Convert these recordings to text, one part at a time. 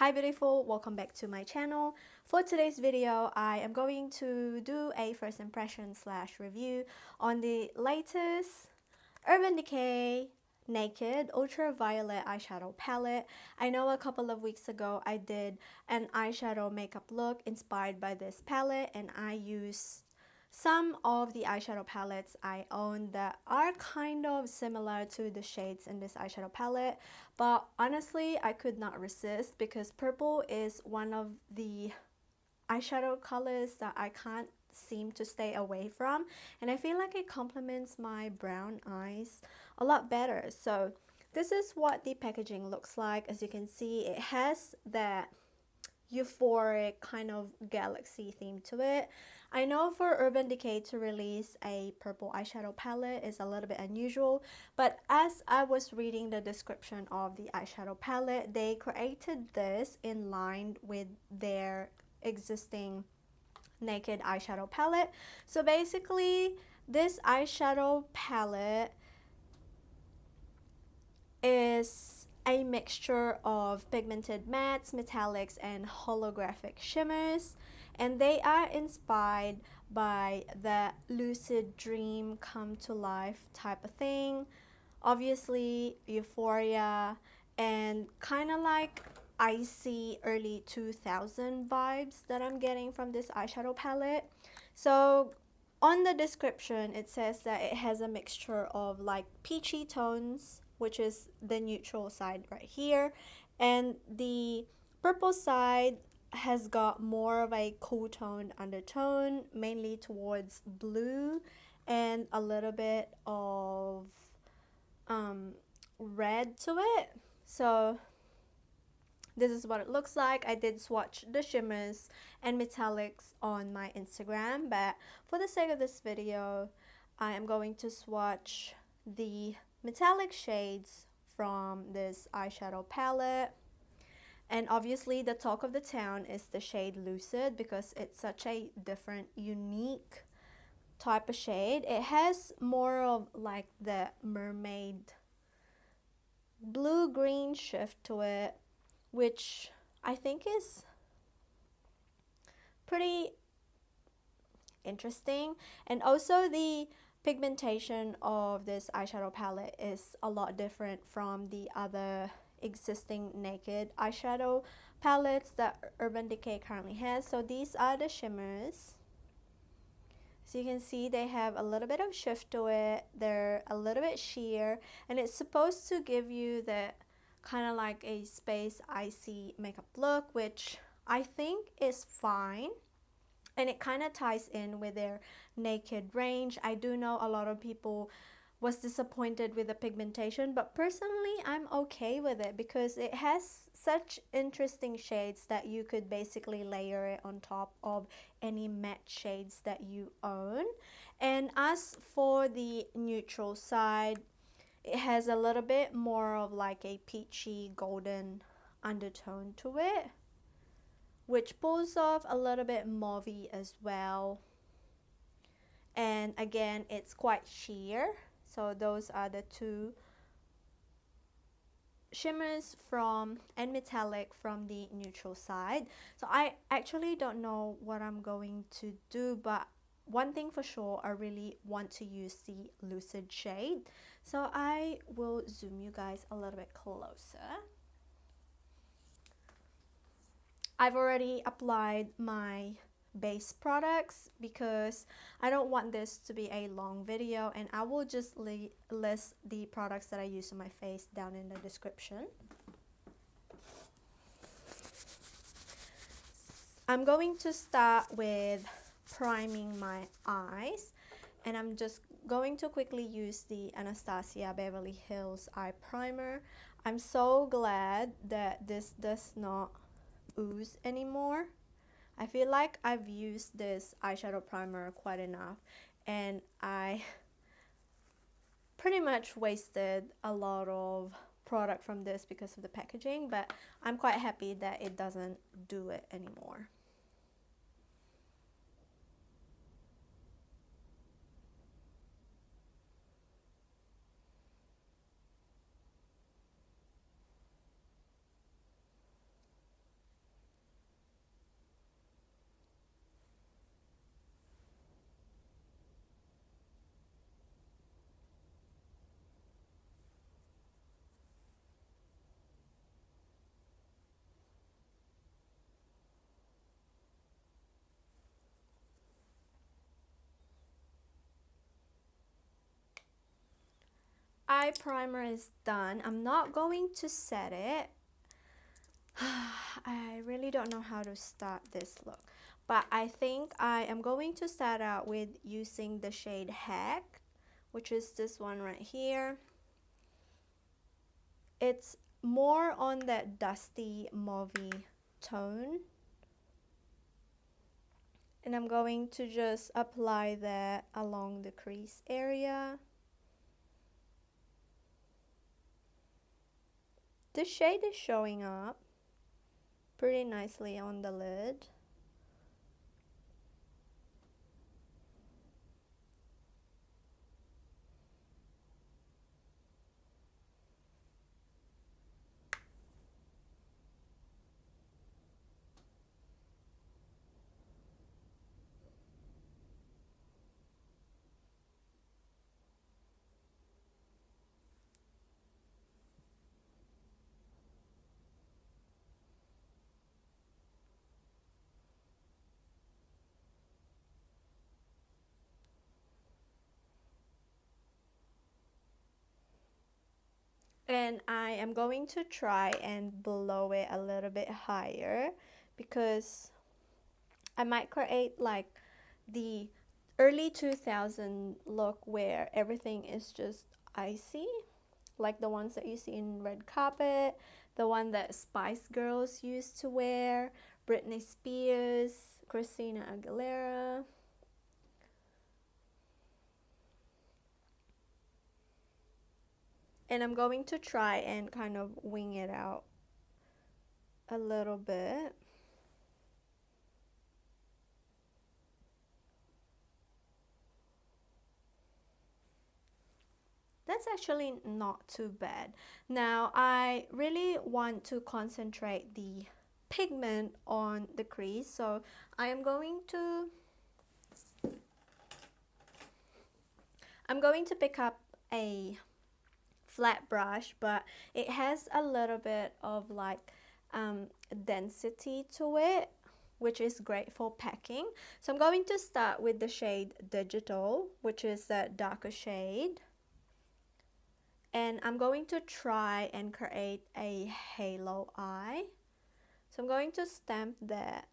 Hi beautiful, welcome back to my channel. For today's video, I am going to do a first impression slash review on the latest Urban Decay Naked Ultraviolet eyeshadow palette. I know a couple of weeks ago I did an eyeshadow makeup look inspired by this palette, and I used some of the eyeshadow palettes I own that are kind of similar to the shades in this eyeshadow palette, but honestly I could not resist because purple is one of the eyeshadow colors that I can't seem to stay away from, and I feel like it complements my brown eyes a lot better. So this is what the packaging looks like. As you can see, it has that euphoric kind of galaxy theme to it. I know for Urban Decay to release a purple eyeshadow palette is a little bit unusual, but as I was reading the description of the eyeshadow palette, they created this in line with their existing naked eyeshadow palette. So basically this eyeshadow palette is a mixture of pigmented mattes, metallics, and holographic shimmers, and they are inspired by the lucid dream come to life type of thing. Obviously euphoria and kind of like icy early 2000 vibes that I'm getting from this eyeshadow palette. So on the description it says that it has a mixture of like peachy tones, which is the neutral side right here, and the purple side has got more of a cool toned undertone, mainly towards blue and a little bit of red to it. So this is what it looks like. I did swatch the shimmers and metallics on my Instagram, but for the sake of this video I am going to swatch the metallic shades from this eyeshadow palette. And obviously the talk of the town is the shade Lucid because it's such a different, unique type of shade. It has more of like the mermaid blue-green shift to it, which I think is pretty interesting. And also the pigmentation of this eyeshadow palette is a lot different from the other existing naked eyeshadow palettes that Urban Decay currently has. So these are the shimmers. So you can see they have a little bit of shift to it. They're a little bit sheer, and it's supposed to give you that kind of like a space icy makeup look, which I think is fine. And it kind of ties in with their naked range. I do know a lot of people was disappointed with the pigmentation, but personally I'm okay with it because it has such interesting shades that you could basically layer it on top of any matte shades that you own. And as for the neutral side, it has a little bit more of like a peachy golden undertone to it, which pulls off a little bit mauvey as well. And again, it's quite sheer. So those are the two shimmers from and metallic from the neutral side. So I actually don't know what I'm going to do, but one thing for sure, I really want to use the Lucid shade. So I will zoom you guys a little bit closer. I've already applied my base products because I don't want this to be a long video, and I will just list the products that I use on my face down in the description. I'm going to start with priming my eyes, and I'm just going to quickly use the Anastasia Beverly Hills eye primer. I'm so glad that this does not ooze anymore. I feel like I've used this eyeshadow primer quite enough, and I pretty much wasted a lot of product from this because of the packaging, but I'm quite happy that it doesn't do it anymore. eye primer is done. I'm not going to set it. I really don't know how to start this look, but I think I am going to start out with using the shade Hack, which is this one right here. It's more on that dusty mauvey tone, and I'm going to just apply that along the crease area. This shade is showing up pretty nicely on the lid. And I am going to try and blow it a little bit higher, because I might create like the early 2000 look where everything is just icy, like the ones that you see in red carpet, the one that Spice Girls used to wear, Britney Spears, Christina Aguilera. And I'm going to try and kind of wing it out a little bit. That's actually not too bad. Now I really want to concentrate the pigment on the crease, so I am going to pick up a flat brush, but it has a little bit of like density to it, which is great for packing. So I'm going to start with the shade Digital, which is the darker shade, and I'm going to try and create a halo eye. So I'm going to stamp that.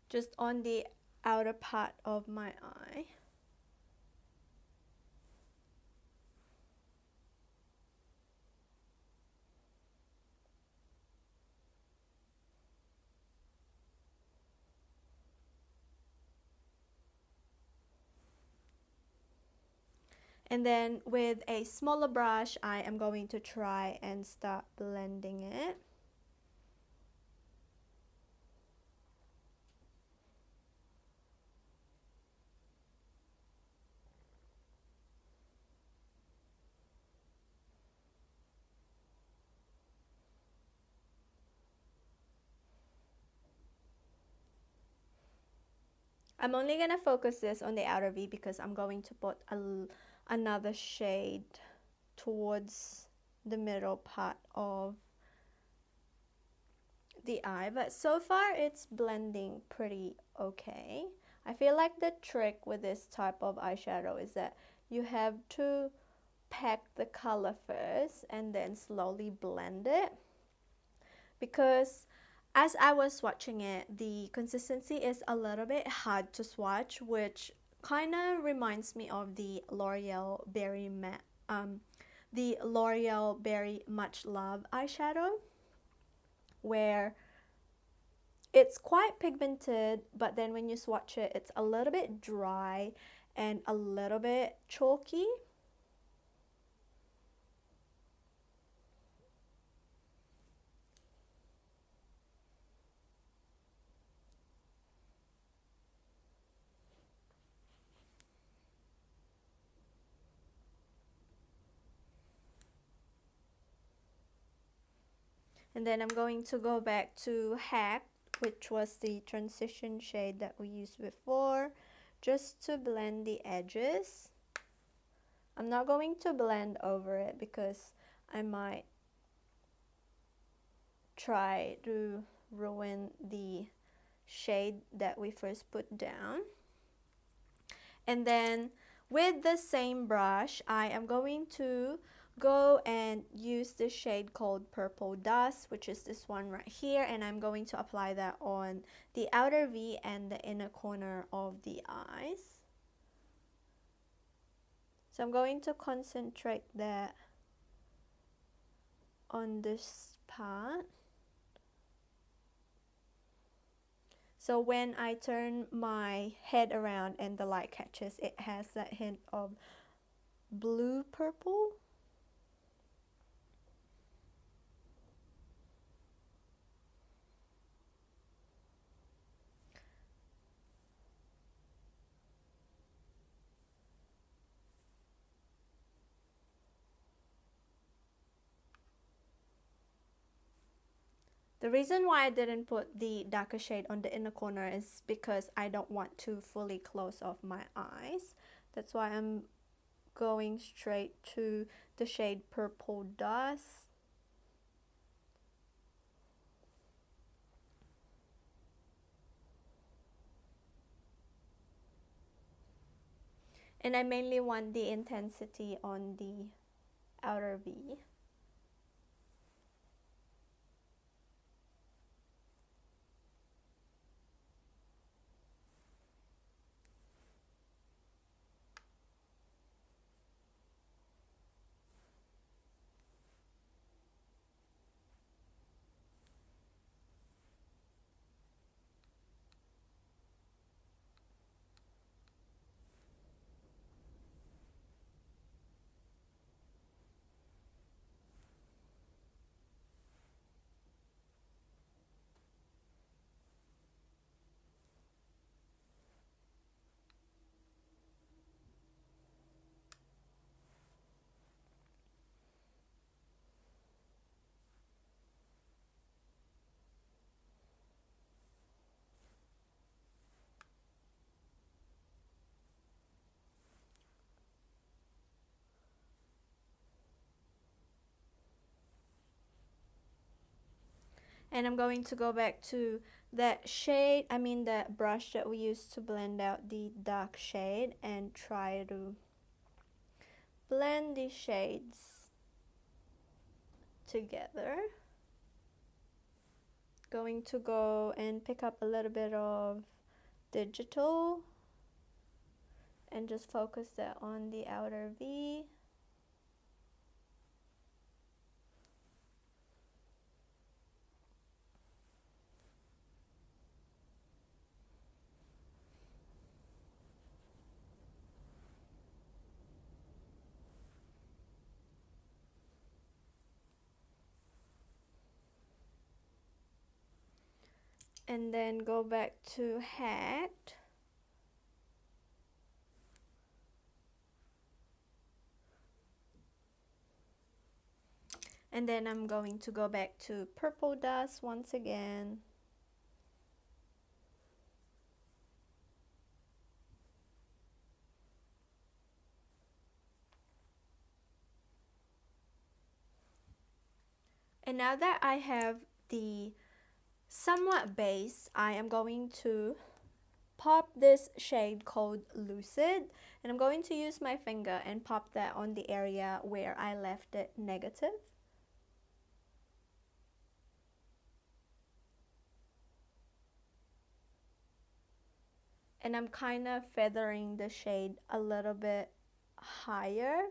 Just on the outer part of my eye. And then with a smaller brush, I am going to try and start blending it. I'm only going to focus this on the outer V because I'm going to put another shade towards the middle part of the eye, but so far it's blending pretty okay. I feel like the trick with this type of eyeshadow is that you have to pack the color first and then slowly blend it, because as I was swatching it, the consistency is a little bit hard to swatch, which kind of reminds me of the L'Oreal Berry Much Love eyeshadow, where it's quite pigmented, but then when you swatch it, it's a little bit dry and a little bit chalky. And then I'm going to go back to Hack, which was the transition shade that we used before, just to blend the edges. I'm not going to blend over it because I might try to ruin the shade that we first put down. And then with the same brush, I am going to go and use the shade called Purple Dust, which is this one right here, and I'm going to apply that on the outer V and the inner corner of the eyes. So I'm going to concentrate that on this part. So when I turn my head around and the light catches, it has that hint of blue purple. The reason why I didn't put the darker shade on the inner corner is because I don't want to fully close off my eyes. That's why I'm going straight to the shade Purple Dust. And I mainly want the intensity on the outer V. And I'm going to go back to that shade, that brush that we used to blend out the dark shade, and try to blend these shades together. Going to go and pick up a little bit of digital and just focus that on the outer V. And then go back to Hat. And then I'm going to go back to Purple Dust once again. And now that I have the somewhat base, I am going to pop this shade called Lucid, and I'm going to use my finger and pop that on the area where I left it negative. And I'm kind of feathering the shade a little bit higher.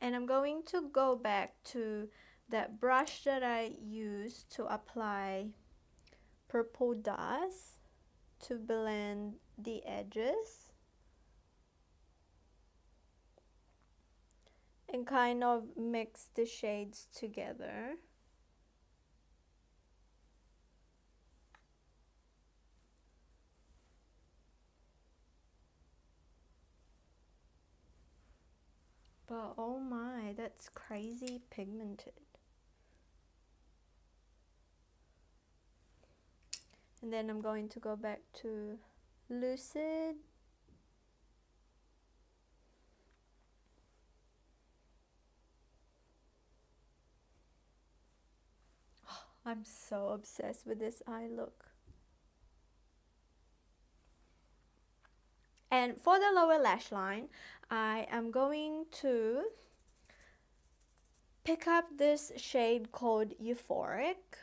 And I'm going to go back to that brush that I used to apply Purple Dust to blend the edges. and kind of mix the shades together. But oh my, that's crazy pigmented. And then I'm going to go back to Lucid. I'm so obsessed with this eye look. And for the lower lash line, I am going to pick up this shade called Euphoric,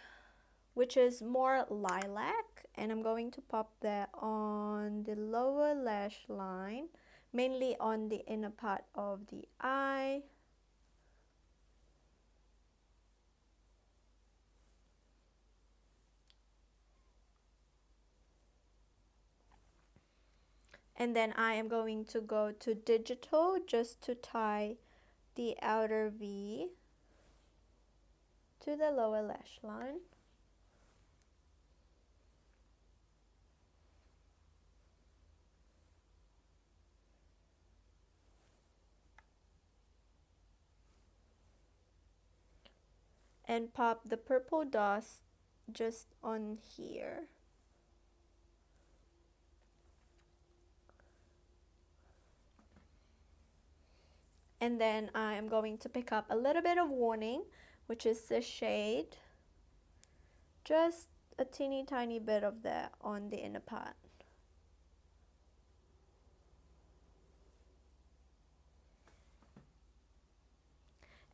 which is more lilac, and I'm going to pop that on the lower lash line, mainly on the inner part of the eye. And then I am going to go to digital just to tie the outer V to the lower lash line. And pop the purple dust just on here. And then I'm going to pick up a little bit of Warning, which is the shade, just a teeny tiny bit of that on the inner part.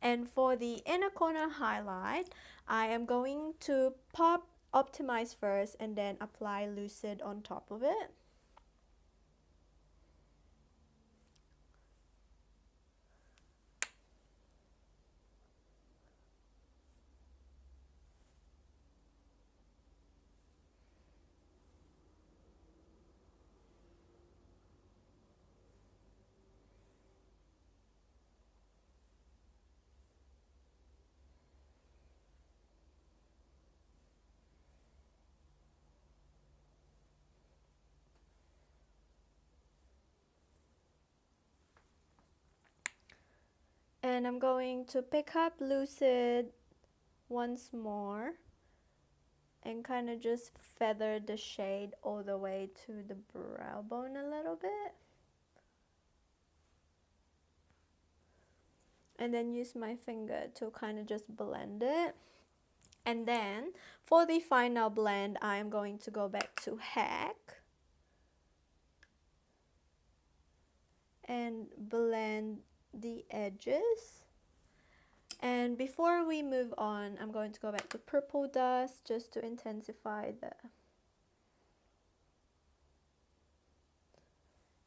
And for the inner corner highlight, I am going to pop Optimize first and then apply Lucid on top of it. And I'm going to pick up Lucid once more and kind of just feather the shade all the way to the brow bone a little bit. And then use my finger to kind of just blend it. And then for the final blend, I am going to go back to Hack and blend the edges. And before we move on, I'm going to go back to Purple Dust just to intensify the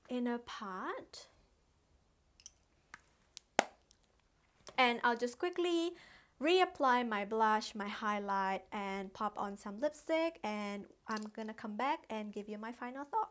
inner part. And I'll just quickly reapply my blush, my highlight, and pop on some lipstick, and I'm gonna come back and give you my final thought.